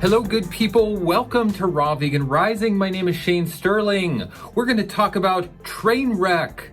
Hello, good people. Welcome to Raw Vegan Rising. My name is Shane Sterling. We're going to talk about train wreck.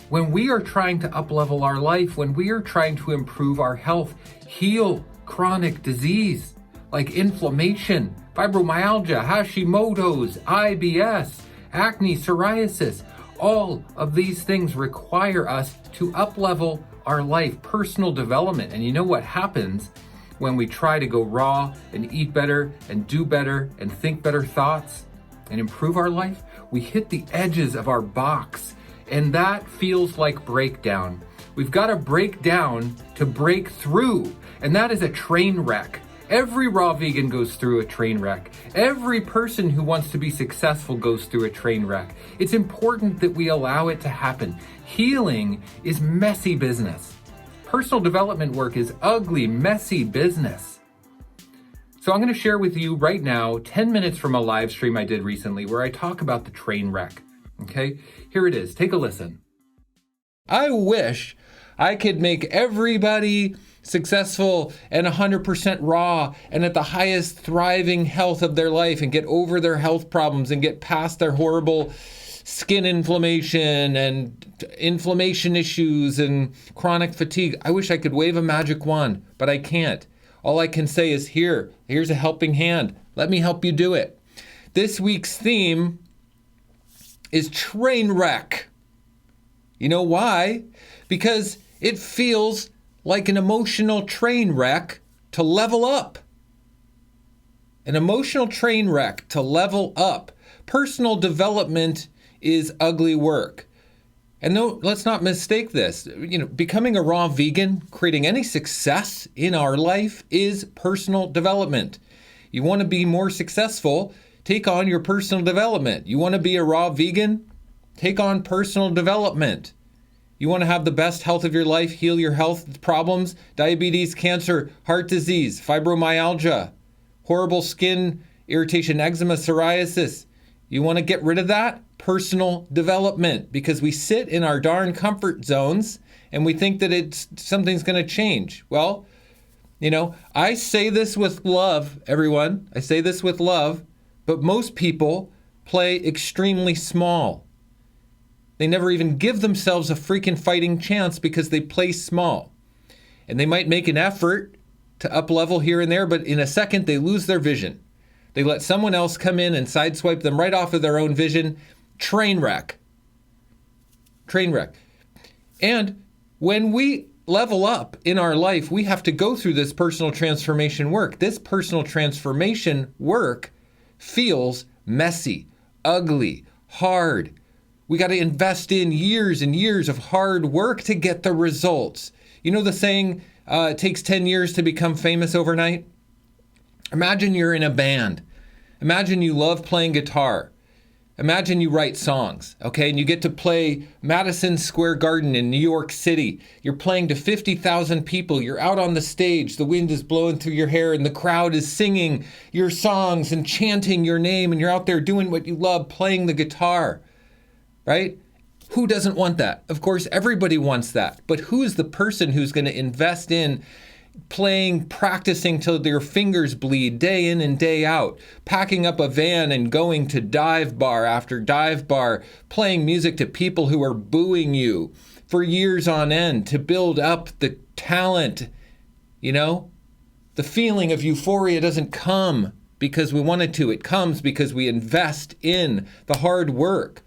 When we are trying to up-level our life, when we are trying to improve our health, heal chronic disease like inflammation, fibromyalgia, Hashimoto's, IBS, acne, psoriasis, all of these things require us to up-level our life, personal development. And you know what happens when we try to go raw and eat better and do better and think better thoughts and improve our life? We hit the edges of our box, and that feels like breakdown. We've got to break down to break through, and that is a train wreck. Every raw vegan goes through a train wreck. Every person who wants to be successful goes through a train wreck. It's important that we allow it to happen. Healing is messy business. Personal development work is ugly, messy business. So I'm going to share with you right now 10 minutes from a live stream I did recently where I talk about the train wreck. Okay, here it is. Take a listen. I wish I could make everybody successful and 100% raw and at the highest thriving health of their life and get over their health problems and get past their horrible skin inflammation and inflammation issues and chronic fatigue. I wish I could wave a magic wand, but I can't. All I can say is here's a helping hand. Let me help you do it. This week's theme is train wreck. You know why? Because it feels like an emotional train wreck to level up. An emotional train wreck to level up. Personal development is ugly work. And no, let's not mistake this. Becoming a raw vegan, creating any success in our life is personal development. You want to be more successful, take on your personal development. You want to be a raw vegan, take on personal development. You want to have the best health of your life, heal your health problems, diabetes, cancer, heart disease, fibromyalgia, horrible skin irritation, eczema, psoriasis. You want to get rid of that? Personal development, because we sit in our darn comfort zones and we think that something's going to change. Well, I say this with love, everyone. I say this with love, but most people play extremely small. They never even give themselves a freaking fighting chance because they play small. And they might make an effort to up level here and there, but in a second they lose their vision. They let someone else come in and sideswipe them right off of their own vision. Train wreck. Train wreck. And when we level up in our life, we have to go through this personal transformation work. This personal transformation work feels messy, ugly, hard. We got to invest in years and years of hard work to get the results. You know the saying, it takes 10 years to become famous overnight? Imagine you're in a band. Imagine you love playing guitar. Imagine you write songs, okay? And you get to play Madison Square Garden in New York City. You're playing to 50,000 people. You're out on the stage. The wind is blowing through your hair and the crowd is singing your songs and chanting your name. And you're out there doing what you love, playing the guitar, right? Who doesn't want that? Of course, everybody wants that. But who is the person who's going to invest in playing, practicing till their fingers bleed day in and day out, packing up a van and going to dive bar after dive bar, playing music to people who are booing you for years on end to build up the talent? The feeling of euphoria doesn't come because we want it to. It comes because we invest in the hard work,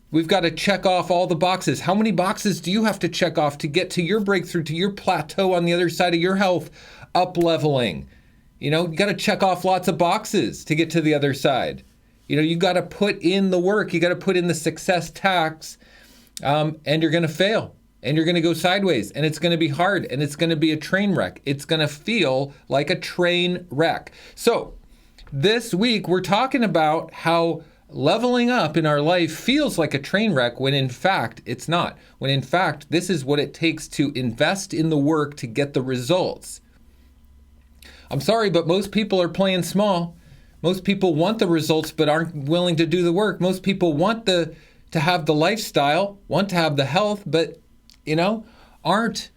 We've got to check off all the boxes. How many boxes do you have to check off to get to your breakthrough, to your plateau on the other side of your health up-leveling? You got to check off lots of boxes to get to the other side. You got to put in the work. You got to put in the success tax, and you're going to fail, and you're going to go sideways, and it's going to be hard, and it's going to be a train wreck. It's going to feel like a train wreck. So this week, we're talking about how leveling up in our life feels like a train wreck when in fact it's not. When in fact, this is what it takes to invest in the work to get the results. I'm sorry, but most people are playing small. Most people want the results but aren't willing to do the work. Most people want to have the lifestyle, want to have the health, but aren't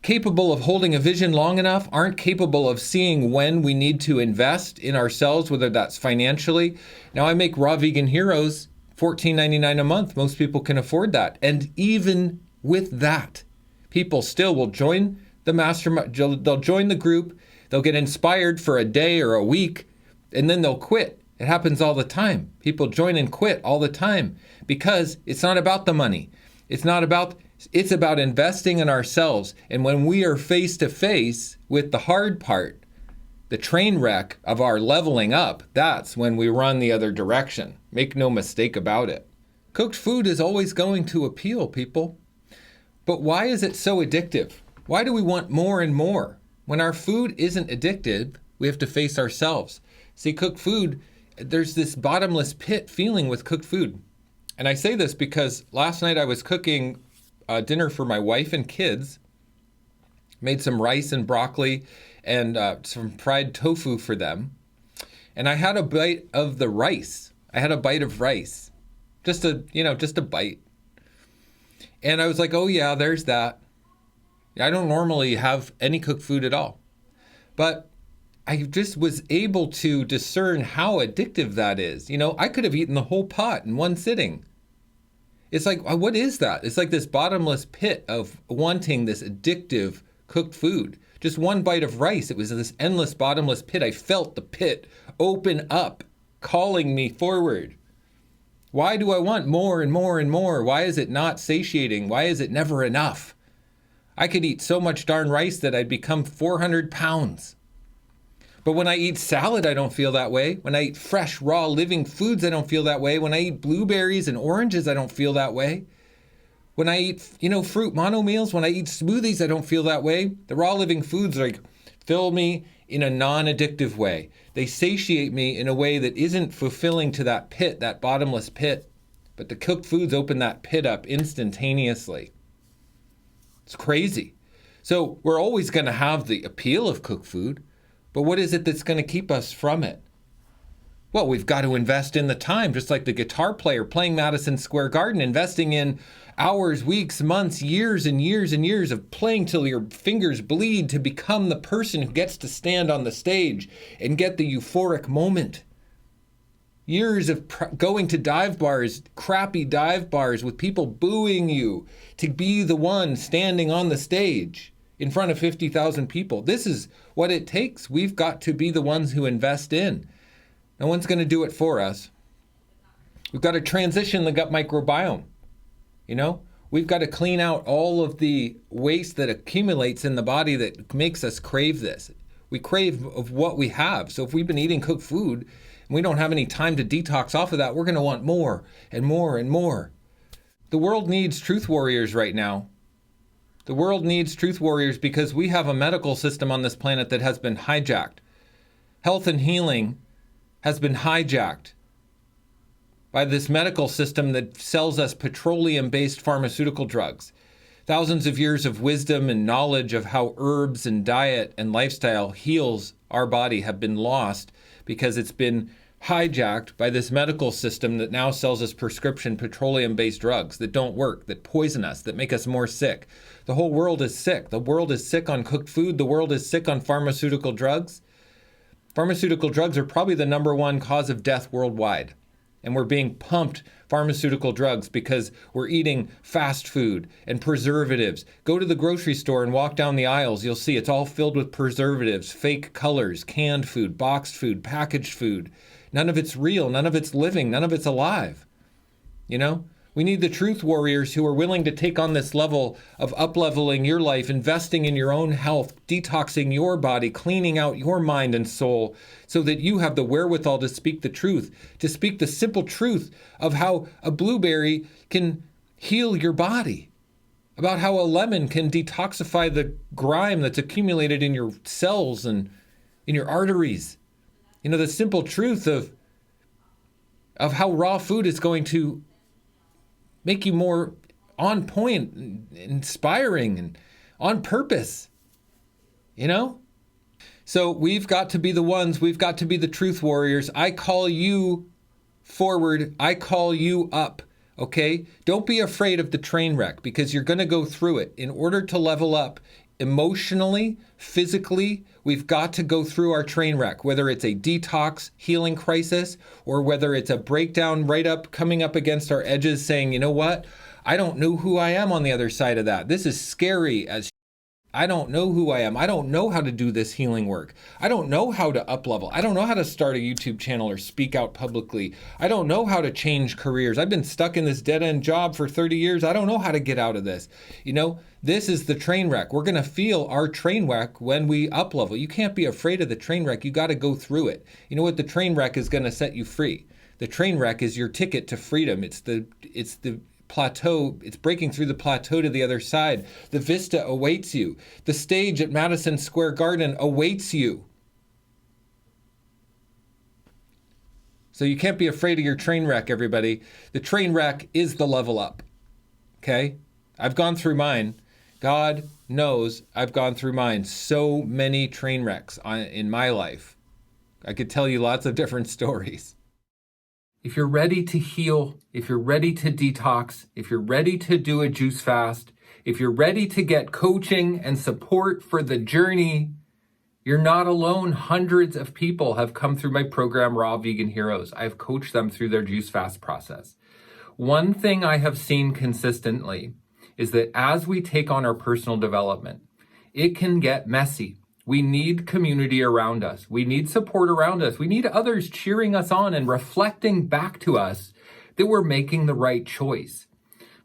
capable of holding a vision long enough, aren't capable of seeing when we need to invest in ourselves, whether that's financially. Now, I make Raw Vegan Heroes $14.99 a month. Most people can afford that. And even with that, people still will join the mastermind, they'll join the group, they'll get inspired for a day or a week, and then they'll quit. It happens all the time. People join and quit all the time because it's not about the money. It's about investing in ourselves. And when we are face to face with the hard part, the train wreck of our leveling up, that's when we run the other direction. Make no mistake about it. Cooked food is always going to appeal, people. But why is it so addictive? Why do we want more and more? When our food isn't addictive, we have to face ourselves. See, cooked food, there's this bottomless pit feeling with cooked food. And I say this because last night I was cooking dinner for my wife and kids, made some rice and broccoli and some fried tofu for them. And I had a bite of the rice. I had a bite of rice, just a bite. And I was like, oh yeah, there's that. I don't normally have any cooked food at all. But I just was able to discern how addictive that is. I could have eaten the whole pot in one sitting. It's like, what is that? It's like this bottomless pit of wanting this addictive cooked food. Just one bite of rice. It was this endless bottomless pit. I felt the pit open up, calling me forward. Why do I want more and more and more? Why is it not satiating? Why is it never enough? I could eat so much darn rice that I'd become 400 pounds. But when I eat salad, I don't feel that way. When I eat fresh, raw, living foods, I don't feel that way. When I eat blueberries and oranges, I don't feel that way. When I eat, fruit mono meals, when I eat smoothies, I don't feel that way. The raw living foods fill me in a non-addictive way. They satiate me in a way that isn't fulfilling to that pit, that bottomless pit. But the cooked foods open that pit up instantaneously. It's crazy. So we're always going to have the appeal of cooked food. But what is it that's going to keep us from it? Well, we've got to invest in the time, just like the guitar player playing Madison Square Garden, investing in hours, weeks, months, years and years and years of playing till your fingers bleed to become the person who gets to stand on the stage and get the euphoric moment. Years of going to dive bars, crappy dive bars with people booing you to be the one standing on the stage in front of 50,000 people. This is what it takes. We've got to be the ones who invest in. No one's going to do it for us. We've got to transition the gut microbiome. We've got to clean out all of the waste that accumulates in the body that makes us crave this. We crave of what we have. So if we've been eating cooked food and we don't have any time to detox off of that, we're going to want more and more and more. The world needs truth warriors right now. The world needs truth warriors because we have a medical system on this planet that has been hijacked. Health and healing has been hijacked by this medical system that sells us petroleum-based pharmaceutical drugs. Thousands of years of wisdom and knowledge of how herbs and diet and lifestyle heals our body have been lost because it's been hijacked by this medical system that now sells us prescription petroleum-based drugs that don't work, that poison us, that make us more sick. The whole world is sick. The world is sick on cooked food. The world is sick on pharmaceutical drugs. Pharmaceutical drugs are probably the number one cause of death worldwide. And we're being pumped pharmaceutical drugs because we're eating fast food and preservatives. Go to the grocery store and walk down the aisles. You'll see it's all filled with preservatives, fake colors, canned food, boxed food, packaged food. None of it's real. None of it's living. None of it's alive. We need the truth warriors who are willing to take on this level of up-leveling your life, investing in your own health, detoxing your body, cleaning out your mind and soul so that you have the wherewithal to speak the truth, to speak the simple truth of how a blueberry can heal your body, about how a lemon can detoxify the grime that's accumulated in your cells and in your arteries. The simple truth of how raw food is going to make you more on point, inspiring, and on purpose, So we've got to be the ones, we've got to be the truth warriors. I call you forward. I call you up, okay? Don't be afraid of the train wreck because you're going to go through it. In order to level up, emotionally, physically, we've got to go through our train wreck, whether it's a detox healing crisis or whether it's a breakdown right up, coming up against our edges saying, you know what? I don't know who I am on the other side of that. This is scary as I don't know who I am. I don't know how to do this healing work. I don't know how to up level. I don't know how to start a YouTube channel or speak out publicly. I don't know how to change careers. I've been stuck in this dead end job for 30 years. I don't know how to get out of this. You know, this is the train wreck. We're going to feel our train wreck when we up level. You can't be afraid of the train wreck. You got to go through it. You know what? The train wreck is going to set you free. The train wreck is your ticket to freedom. It's the plateau. It's breaking through the plateau to the other side. The vista awaits you. The stage at Madison Square Garden awaits you. So you can't be afraid of your train wreck, everybody. The train wreck is the level up. Okay? I've gone through mine. God knows I've gone through mine. So many train wrecks in my life. I could tell you lots of different stories. If you're ready to heal, if you're ready to detox, if you're ready to do a juice fast, if you're ready to get coaching and support for the journey, you're not alone. Hundreds of people have come through my program, Raw Vegan Heroes. I've coached them through their juice fast process. One thing I have seen consistently is that as we take on our personal development, it can get messy. We need community around us. We need support around us. We need others cheering us on and reflecting back to us that we're making the right choice.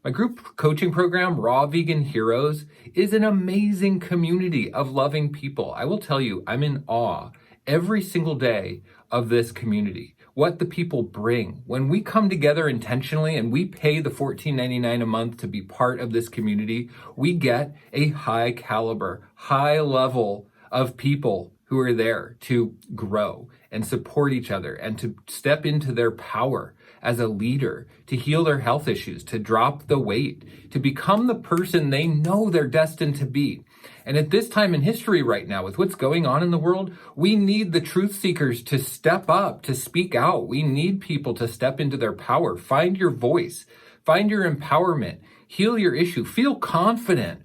My group coaching program, Raw Vegan Heroes, is an amazing community of loving people. I will tell you, I'm in awe every single day of this community, what the people bring. When we come together intentionally and we pay the $14.99 a month to be part of this community, we get a high caliber, high level of people who are there to grow and support each other and to step into their power as a leader, to heal their health issues, to drop the weight, to become the person they know they're destined to be. And at this time in history right now, with what's going on in the world, we need the truth seekers to step up, to speak out. We need people to step into their power. Find your voice, find your empowerment, heal your issue, feel confident.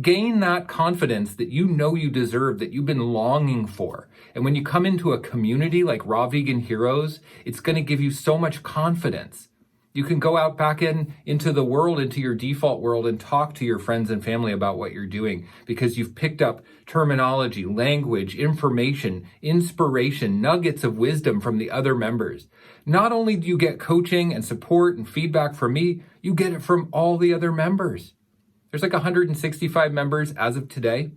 Gain that confidence that you know you deserve, that you've been longing for. And when you come into a community like Raw Vegan Heroes, it's going to give you so much confidence. You can go out back into the world, into your default world, and talk to your friends and family about what you're doing because you've picked up terminology, language, information, inspiration, nuggets of wisdom from the other members. Not only do you get coaching and support and feedback from me, you get it from all the other members. There's like 165 members as of today,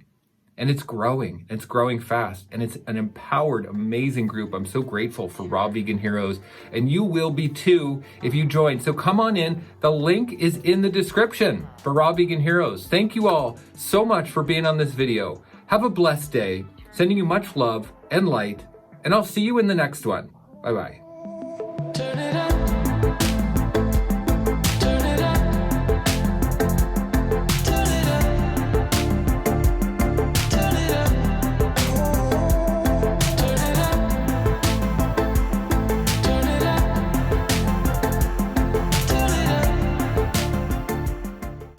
and it's growing. It's growing fast, and it's an empowered, amazing group. I'm so grateful for Raw Vegan Heroes, and you will be too if you join. So come on in. The link is in the description for Raw Vegan Heroes. Thank you all so much for being on this video. Have a blessed day. Sending you much love and light, and I'll see you in the next one. Bye-bye.